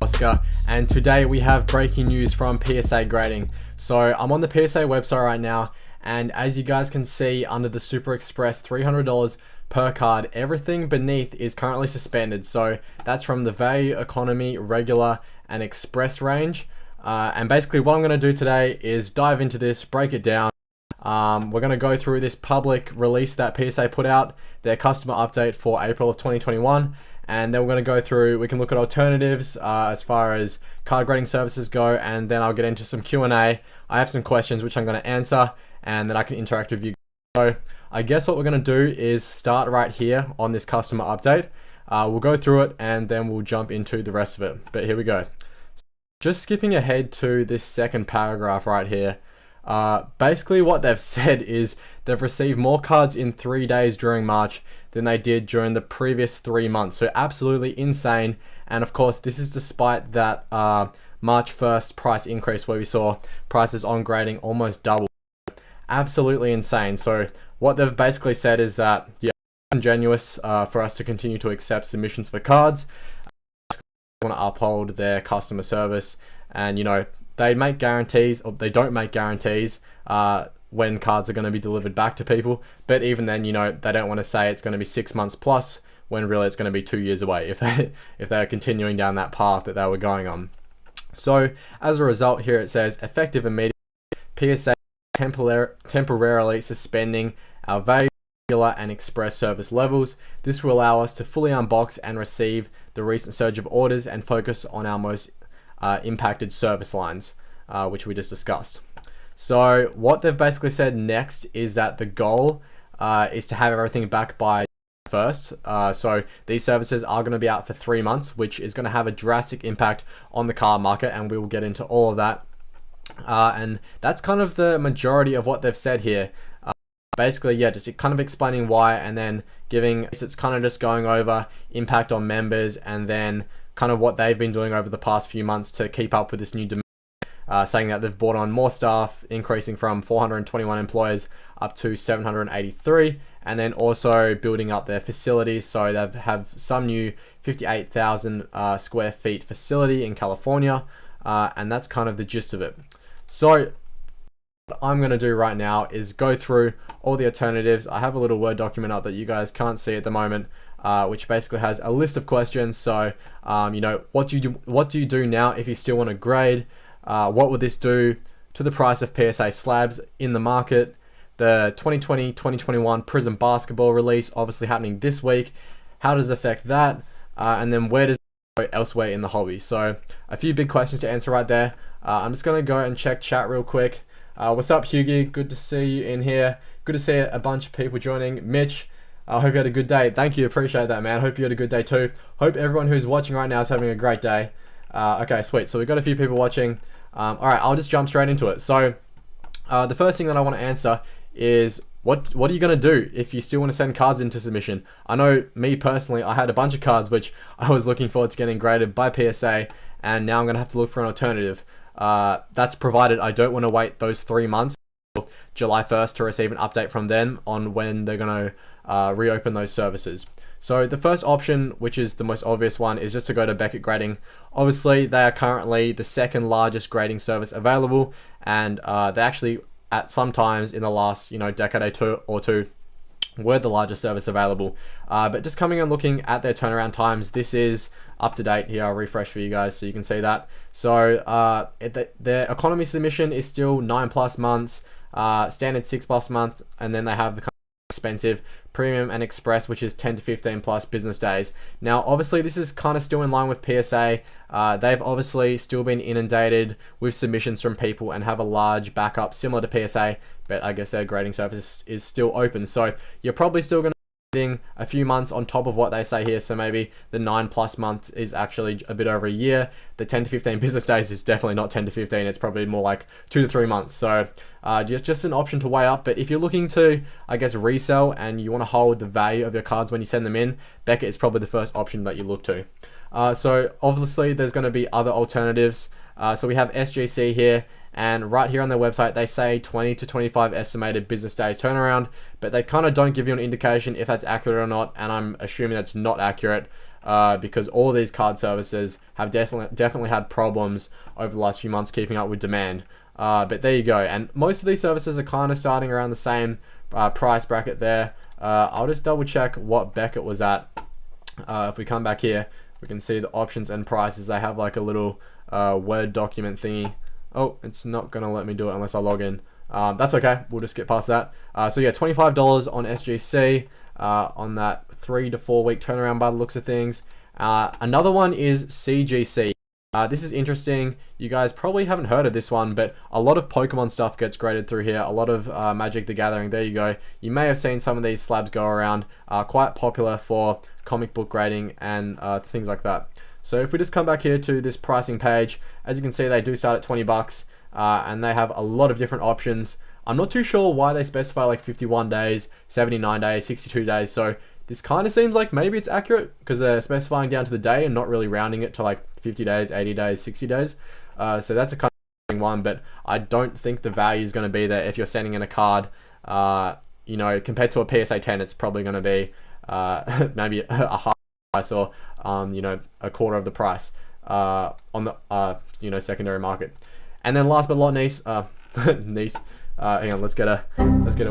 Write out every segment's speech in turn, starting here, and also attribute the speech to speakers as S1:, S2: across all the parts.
S1: Oscar, and today we have breaking news from PSA grading. So I'm on the PSA website right now, and as you guys can see under the Super Express $300 per card, everything beneath is currently suspended. So that's from the value, economy, regular, and express range. And basically what I'm going to do today is dive into this, break it down. We're going to go through this public release that PSA put out, their customer update for April of 2021. And then we're going to go through, we can look at alternatives as far as card grading services go, and then I'll get into some Q&A. I have some questions which I'm going to answer, and then I can interact with you. So I guess what we're going to do is start right here on this customer update. We'll go through it, and then we'll jump into the rest of it. But here we go. Just skipping ahead to this second paragraph right here. Basically what they've said is they've received more cards in 3 days during March than they did during the previous 3 months. So absolutely insane. And of course, this is despite that March 1st price increase where we saw prices on grading almost double. Absolutely insane. So what they've basically said is that, yeah, it's ingenuous for us to continue to accept submissions for cards. They want to uphold their customer service, and you know, they make guarantees, or they don't make guarantees when cards are going to be delivered back to people. But even then, you know, they don't want to say it's going to be 6 months plus when really it's going to be 2 years away if they're continuing down that path that they were going on. So as a result, here it says effective immediately, PSA temporarily suspending our value, regular, and express service levels. This will allow us to fully unbox and receive the recent surge of orders and focus on our most impacted service lines, which we just discussed. So what they've basically said next is that the goal is to have everything back by first. So these services are going to be out for 3 months, which is going to have a drastic impact on the card market, and we will get into all of that. And that's kind of the majority of what they've said here. Basically, yeah, just kind of explaining why, and then it's kind of just going over impact on members, and then kind of what they've been doing over the past few months to keep up with this new demand, saying that they've brought on more staff, increasing from 421 employees up to 783, and then also building up their facilities. So they have some new 58,000 square feet facility in California, and that's kind of the gist of it. So what I'm going to do right now is go through all the alternatives. I have a little Word document up that you guys can't see at the moment, which basically has a list of questions. So, you know, what do you do now if you still want to grade? What would this do to the price of PSA slabs in the market? The 2020-2021 Prism basketball release, obviously happening this week. How does it affect that? And then where does it go elsewhere in the hobby? So a few big questions to answer right there. I'm just going to go and check chat real quick. What's up, Hughie? Good to see you in here. Good to see a bunch of people joining. Mitch, I hope you had a good day. Thank you, appreciate that, man. Hope you had a good day too. Hope everyone who's watching right now is having a great day. Okay, sweet. So we've got a few people watching. All right, I'll just jump straight into it. So the first thing that I want to answer is what are you going to do if you still want to send cards into submission? I know me personally, I had a bunch of cards which I was looking forward to getting graded by PSA, and now I'm going to have to look for an alternative. That's provided I don't want to wait those 3 months until July 1st to receive an update from them on when they're going to reopen those services. So the first option, which is the most obvious one, is just to go to Beckett Grading. Obviously, they are currently the second largest grading service available, and they actually, at some times in the last decade or two, were the largest service available. But just coming and looking at their turnaround times, this is up to date. Here, I'll refresh for you guys so you can see that. So their economy submission is still 9+ months, standard 6+ months, and then they have the expensive premium and express, which is 10 to 15 plus business days. Now obviously this is kind of still in line with PSA. They've obviously still been inundated with submissions from people and have a large backup similar to PSA, but I guess their grading service is still open, so you're probably still going to a few months on top of what they say here. So maybe the 9+ months is actually a bit over a year. The 10 to 15 business days is definitely not 10 to 15. It's probably more like 2 to 3 months. So just an option to weigh up. But if you're looking to, I guess, resell and you want to hold the value of your cards when you send them in, Beckett is probably the first option that you look to. So obviously there's going to be other alternatives. So we have SGC here, and right here on their website they say 20 to 25 estimated business days turnaround, but they kind of don't give you an indication if that's accurate or not, and I'm assuming that's not accurate. because all these card services have definitely had problems over the last few months keeping up with demand. But there you go. And most of these services are kind of starting around the same price bracket there. I'll just double check what Beckett was at. If we come back here, we can see the options and prices. They have like a little Word document thingy. Oh, it's not going to let me do it unless I log in. That's okay. We'll just get past that. So yeah, $25 on SGC on that 3 to 4 week turnaround by the looks of things. Another one is CGC. This is interesting. You guys probably haven't heard of this one, but a lot of Pokemon stuff gets graded through here. A lot of Magic the Gathering. There you go. You may have seen some of these slabs go around. Quite popular for comic book grading and things like that. So if we just come back here to this pricing page, as you can see, they do start at 20 bucks, and they have a lot of different options. I'm not too sure why they specify like 51 days, 79 days, 62 days. So this kind of seems like maybe it's accurate because they're specifying down to the day and not really rounding it to like 50 days, 80 days, 60 days. So that's a kind of one, but I don't think the value is going to be there if you're sending in a card. You know, compared to a PSA 10, it's probably going to be maybe a high price or you know, a quarter of the price on the you know, secondary market. And then last but not least, hang on, let's get a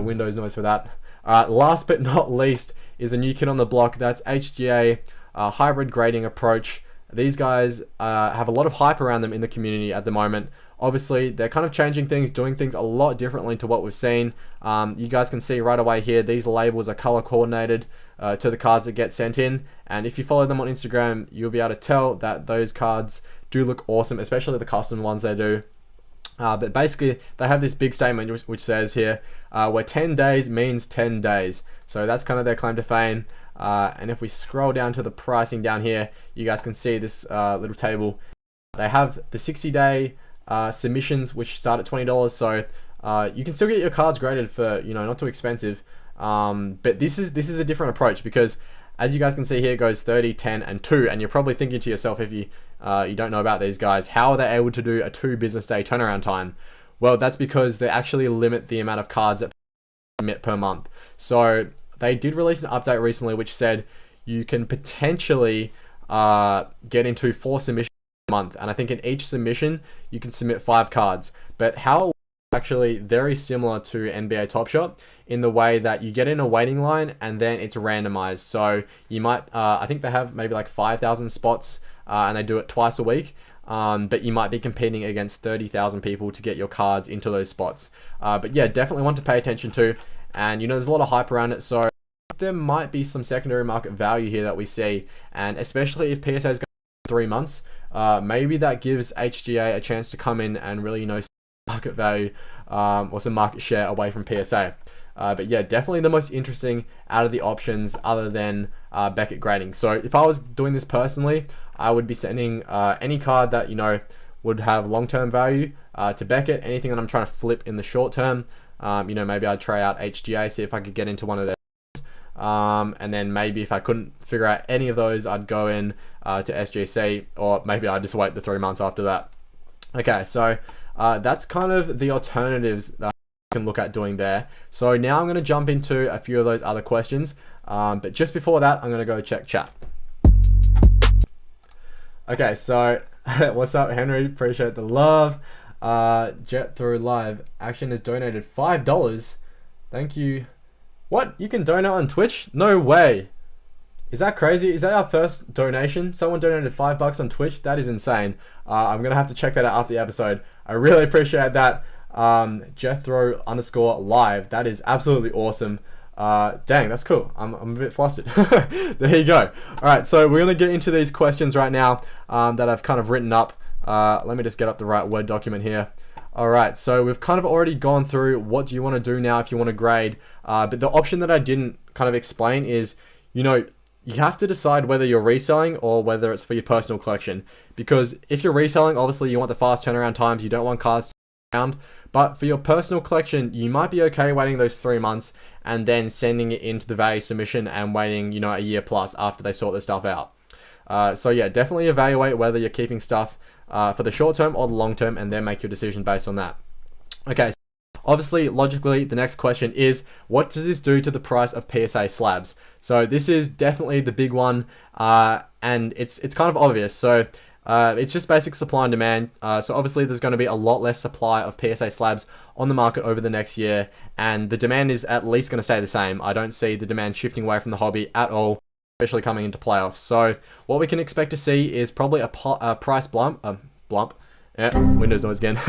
S1: Windows noise for that. Last but not least is a new kid on the block. That's HGA hybrid grading approach. These guys have a lot of hype around them in the community at the moment. Obviously, they're kind of changing things, doing things a lot differently to what we've seen. You guys can see right away here, these labels are color coordinated to the cards that get sent in. And if you follow them on Instagram, you'll be able to tell that those cards do look awesome, especially the custom ones they do. But basically, they have this big statement which says here, where 10 days means 10 days. So that's kind of their claim to fame. And if we scroll down to the pricing down here, you guys can see this little table. They have the 60-day submissions, which start at $20. So you can still get your cards graded for, you know, not too expensive. But this is a different approach because, as you guys can see here, it goes 30, 10, and 2. And you're probably thinking to yourself, if you don't know about these guys, how are they able to do a 2 business day turnaround time? Well, that's because they actually limit the amount of cards that submit per month. So they did release an update recently which said you can potentially get into 4 submissions a month. And I think in each submission, you can submit 5 cards. But how actually very similar to NBA Top Shot in the way that you get in a waiting line and then it's randomized. So you might, I think they have maybe like 5,000 spots and they do it twice a week. But you might be competing against 30,000 people to get your cards into those spots. But yeah, definitely one to pay attention to. And you know, there's a lot of hype around it. So there might be some secondary market value here that we see. And especially if PSA is going to 3 months, maybe that gives HGA a chance to come in and really, you know, market value or some market share away from PSA. But yeah, definitely the most interesting out of the options other than Beckett grading. So if I was doing this personally, I would be sending any card that, you know, would have long-term value to Beckett. Anything that I'm trying to flip in the short term, you know, maybe I'd try out HGA, see if I could get into one of their and then maybe if I couldn't figure out any of those, I'd go in to SGC, or maybe I'd just wait the 3 months after that. Okay, so that's kind of the alternatives that I can look at doing there. So now I'm going to jump into a few of those other questions, but just before that, I'm going to go check chat. Okay, so what's up, Henry? Appreciate the love. Jet through live action has donated $5. Thank you. What? You can donate on Twitch? No way. Is that crazy? Is that our first donation? Someone donated $5 on Twitch? That is insane. I'm gonna have to check that out after the episode. I really appreciate that. Jethro_live. That is absolutely awesome. Dang, that's cool. I'm a bit flustered. There you go. Alright, so we're gonna get into these questions right now that I've kind of written up. Let me just get up the right Word document here. Alright, so we've kind of already gone through what do you want to do now if you want to grade. But the option that I didn't kind of explain is, you know, you have to decide whether you're reselling or whether it's for your personal collection. Because if you're reselling, obviously you want the fast turnaround times, you don't want cards around. But for your personal collection, you might be okay waiting those 3 months and then sending it into the value submission and waiting, you know, a year plus after they sort their stuff out. So yeah, definitely evaluate whether you're keeping stuff for the short term or the long term, and then make your decision based on that. Okay, Obviously, logically, the next question is, what does this do to the price of PSA slabs? So this is definitely the big one, and it's kind of obvious. So it's just basic supply and demand. So obviously there's going to be a lot less supply of PSA slabs on the market over the next year, and the demand is at least going to stay the same. I don't see the demand shifting away from the hobby at all, especially coming into playoffs. So what we can expect to see is probably a price bump. Yeah, Windows noise again.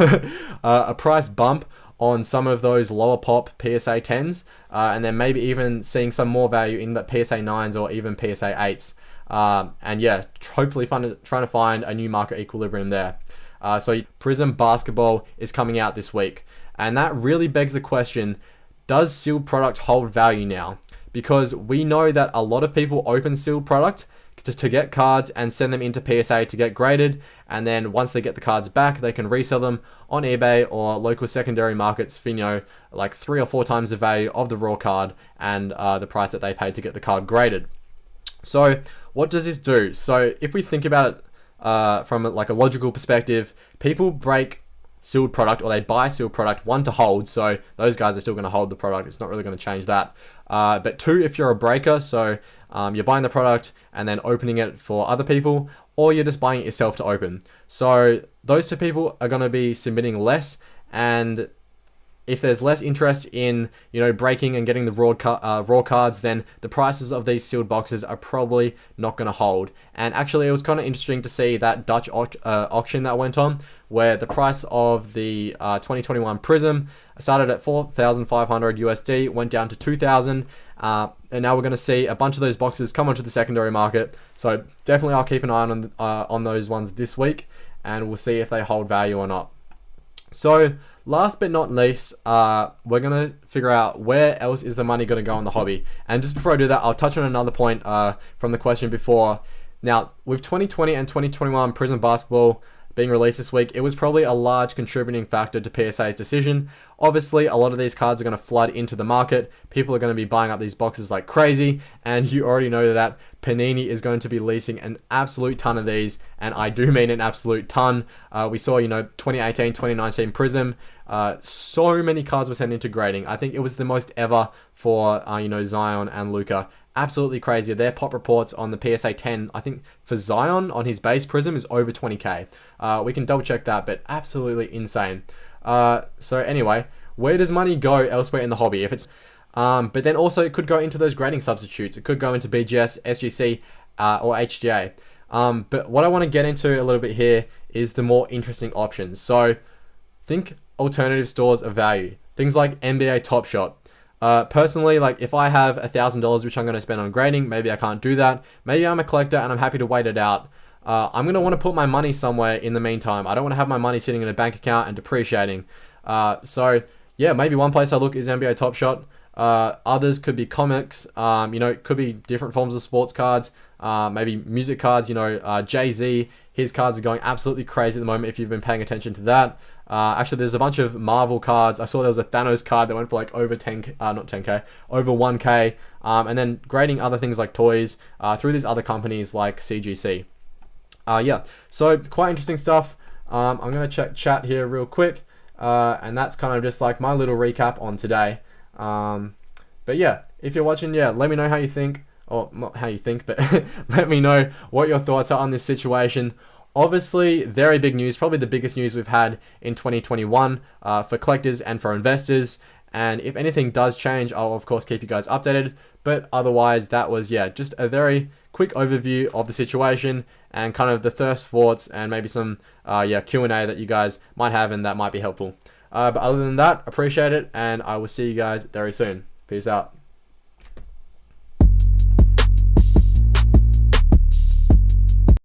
S1: A price bump on some of those lower pop PSA 10s, and then maybe even seeing some more value in the PSA 9s or even PSA 8s. And yeah, hopefully trying to find a new market equilibrium there. So Prism Basketball is coming out this week, and that really begs the question, does sealed product hold value now? Because we know that a lot of people open sealed product to get cards and send them into PSA to get graded, and then once they get the cards back, they can resell them on eBay or local secondary markets for, you know, like 3 or 4 times the value of the raw card and the price that they paid to get the card graded. So what does this do? So if we think about it from like a logical perspective, people break sealed product, or they buy sealed product, one, to hold, so those guys are still going to hold the product, it's not really going to change that, but two, if you're a breaker, so you're buying the product and then opening it for other people, or you're just buying it yourself to open. So those two people are going to be submitting less, and if there's less interest in, you know, breaking and getting the raw cards, then the prices of these sealed boxes are probably not going to hold. And actually, it was kind of interesting to see that Dutch auction that went on, where the price of the 2021 Prism started at 4,500 USD, went down to 2,000, and now we're going to see a bunch of those boxes come onto the secondary market. So definitely, I'll keep an eye on those ones this week, and we'll see if they hold value or not. So last but not least, we're going to figure out where else is the money going to go in the hobby. And just before I do that, I'll touch on another point from the question before. Now, with 2020 and 2021 Prism Basketball being released this week, it was probably a large contributing factor to PSA's decision. Obviously, a lot of these cards are going to flood into the market. People are going to be buying up these boxes like crazy, and you already know that Panini is going to be leasing an absolute ton of these, and I do mean an absolute ton. We saw, you know, 2018, 2019 Prism, so many cards were sent into grading. I think it was the most ever for, you know, Zion and Luka. Absolutely crazy. Their pop reports on the PSA 10, I think for Zion on his base Prism is over 20k. We can double check that, but absolutely insane. So anyway, where does money go elsewhere in the hobby? If it's, but then also it could go into those grading substitutes. It could go into BGS, SGC, or HGA. But what I want to get into a little bit here is the more interesting options. So think alternative stores of value. Things like NBA Top Shot. Personally, like if I have $1,000 which I'm going to spend on grading, maybe I can't do that. Maybe I'm a collector and I'm happy to wait it out. I'm going to want to put my money somewhere in the meantime. I don't want to have my money sitting in a bank account and depreciating. So yeah, maybe one place I look is NBA Top Shot. Others could be comics, you know, could be different forms of sports cards, maybe music cards, you know, Jay-Z, his cards are going absolutely crazy at the moment if you've been paying attention to that. Actually, there's a bunch of Marvel cards. I saw there was a Thanos card that went for like over 10k, not 10k, over 1k, and then grading other things like toys through these other companies like CGC. Yeah, so quite interesting stuff. I'm going to check chat here real quick, and that's kind of just like my little recap on today. But yeah, if you're watching, yeah, let me know how you think, or not how you think, but let me know what your thoughts are on this situation. Obviously, very big news, probably the biggest news we've had in 2021 for collectors and for investors. And if anything does change, I'll of course keep you guys updated. But otherwise, that was, yeah, just a very quick overview of the situation and kind of the first thoughts and maybe some Q&A that you guys might have and that might be helpful. But other than that, appreciate it, and I will see you guys very soon. Peace out.